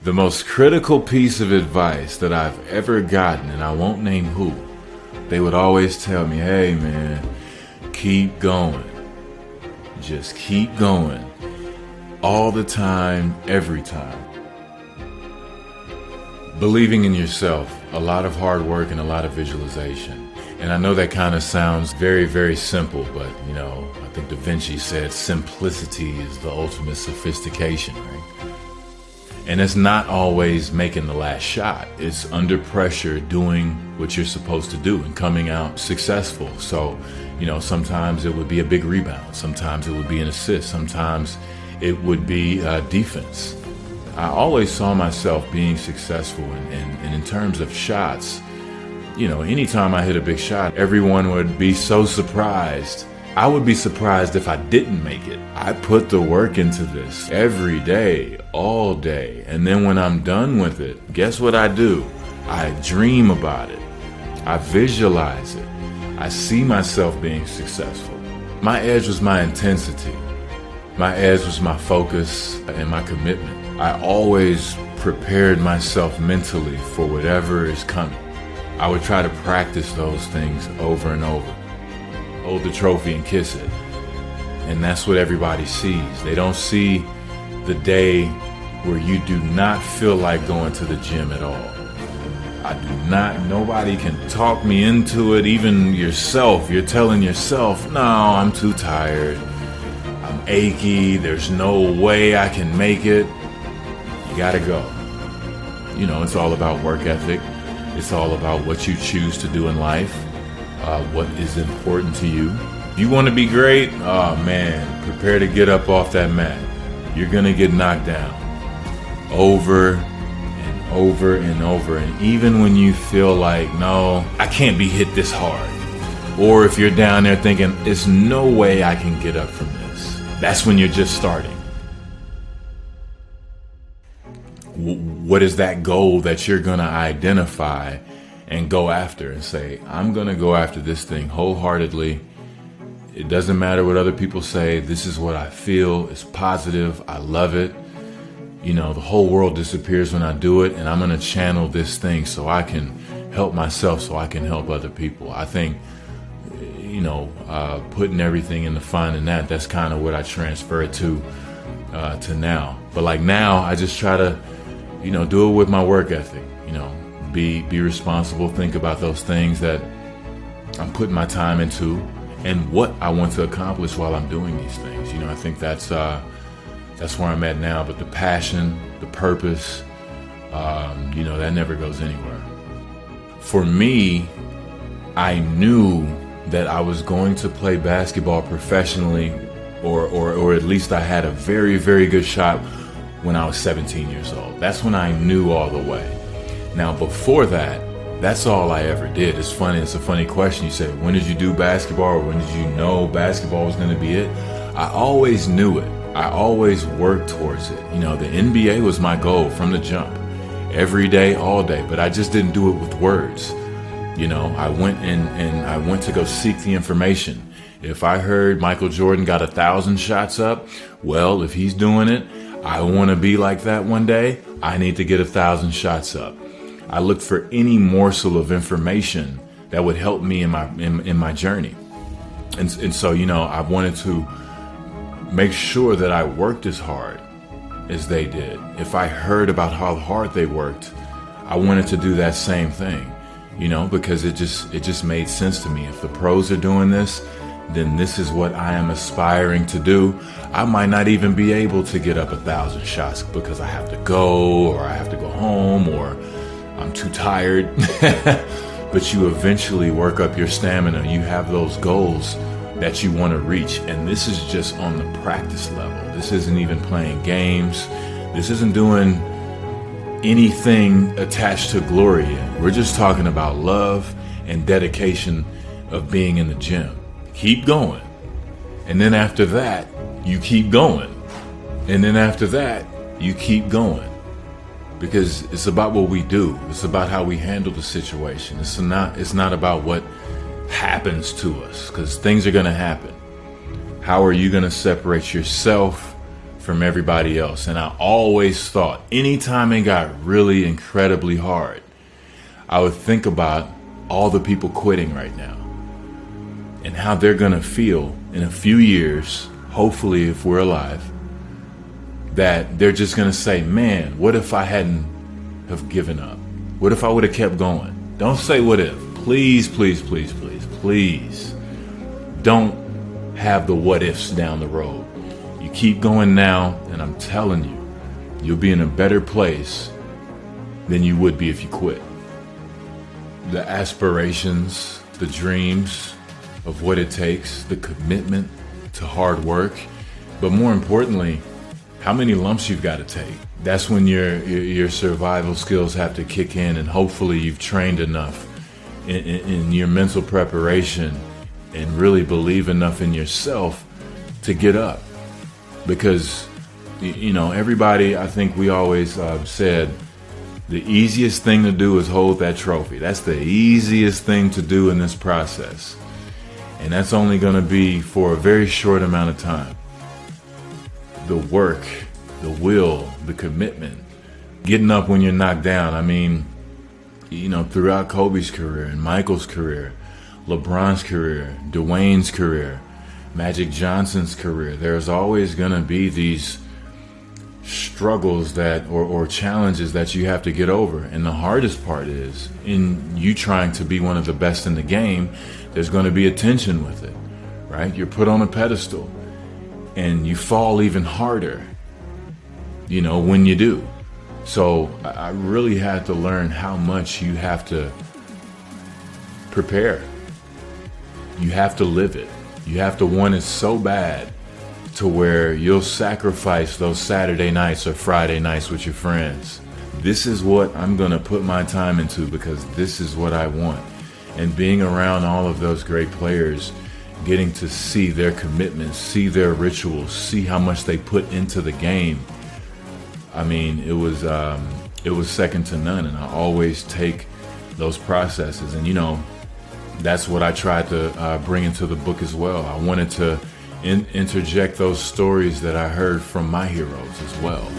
The most critical piece of advice that I've ever gotten, and I won't name who, they would always tell me, hey man, keep going. Just keep going. All the time, every time. Believing in yourself, a lot of hard work and a lot of visualization. And I know that kind of sounds very, very simple, but I think Da Vinci said simplicity is the ultimate sophistication, right? And it's not always making the last shot. It's under pressure doing what you're supposed to do and coming out successful. So, sometimes it would be a big rebound. Sometimes it would be an assist. Sometimes it would be defense. I always saw myself being successful. And in terms of shots, anytime I hit a big shot, everyone would be so surprised. I would be surprised if I didn't make it. I put the work into this every day, all day. And then when I'm done with it, guess what I do? I dream about it. I visualize it. I see myself being successful. My edge was my intensity. My edge was my focus and my commitment. I always prepared myself mentally for whatever is coming. I would try to practice those things over and over. Hold the trophy and kiss it. And that's what everybody sees. They don't see the day where you do not feel like going to the gym at all. I do not. Nobody can talk me into it. Even yourself. You're telling yourself, no, I'm too tired. I'm achy. There's no way I can make it. You gotta go. It's all about work ethic. It's all about what you choose to do in life. What is important to you. If you want to be great, oh man, prepare to get up off that mat. You're gonna get knocked down over and over and over. And even when you feel like, no, I can't be hit this hard, or if you're down there thinking, there's no way I can get up from this, that's when you're just starting. What is that goal that you're gonna identify and go after and say, I'm gonna go after this thing wholeheartedly. It doesn't matter what other people say. This is what I feel. It's positive. I love it. The whole world disappears when I do it, and I'm gonna channel this thing so I can help myself, so I can help other people. I think, putting everything in the finding that's kind of what I transfer it to now. But like now, I just try to, do it with my work ethic. Be responsible. Think about those things that I'm putting my time into and what I want to accomplish while I'm doing these things. I think that's where I'm at now. But the passion, the purpose, that never goes anywhere. For me, I knew that I was going to play basketball professionally, or at least I had a very, very good shot when I was 17 years old. That's when I knew all the way. Now, before that, that's all I ever did. It's funny. It's a funny question. You say, when did you do basketball, or when did you know basketball was going to be it? I always knew it. I always worked towards it. The NBA was my goal from the jump, every day, all day. But I just didn't do it with words. I went and I went to go seek the information. If I heard Michael Jordan got 1,000 shots up, well, if he's doing it, I want to be like that one day. I need to get 1,000 shots up. I looked for any morsel of information that would help me in my journey. And so, I wanted to make sure that I worked as hard as they did. If I heard about how hard they worked, I wanted to do that same thing, because it just made sense to me. If the pros are doing this, then this is what I am aspiring to do. I might not even be able to get up 1,000 shots because I have to go, or I have to go home, or I'm too tired. But you eventually work up your stamina. You have those goals that you want to reach. And this is just on the practice level. This isn't even playing games. This isn't doing anything attached to glory yet. We're just talking about love and dedication of being in the gym. Keep going. And then after that, you keep going. And then after that, you keep going. Because it's about what we do. It's about how we handle the situation. It's not about what happens to us, because things are going to happen. How are you going to separate yourself from everybody else. And I always thought, anytime it got really incredibly hard, I would think about all the people quitting right now and how they're going to feel in a few years, hopefully if we're alive, that they're just going to say, man, what if I hadn't have given up? What if I would have kept going? Don't say what if. Please, please, please, please, please. Don't have the what ifs down the road. You keep going now, and I'm telling you, you'll be in a better place than you would be if you quit. The aspirations, the dreams of what it takes, the commitment to hard work, but more importantly, how many lumps you've got to take. That's when your survival skills have to kick in, and hopefully you've trained enough in your mental preparation and really believe enough in yourself to get up. Because, everybody, I think we always said, the easiest thing to do is hold that trophy. That's the easiest thing to do in this process. And that's only going to be for a very short amount of time. The work, the will, the commitment, getting up when you're knocked down. I mean, throughout Kobe's career and Michael's career, LeBron's career, Dwayne's career, Magic Johnson's career, there's always going to be these struggles or challenges that you have to get over. And the hardest part is, in you trying to be one of the best in the game, there's going to be a tension with it, right? You're put on a pedestal and you fall even harder, when you do. So I really had to learn how much you have to prepare. You have to live it. You have to want it so bad to where you'll sacrifice those Saturday nights or Friday nights with your friends. This is what I'm going to put my time into because this is what I want. And being around all of those great players, getting to see their commitments, see their rituals, see how much they put into the game. I mean, it was second to none. And I always take those processes. And, that's what I tried to bring into the book as well. I wanted to interject those stories that I heard from my heroes as well.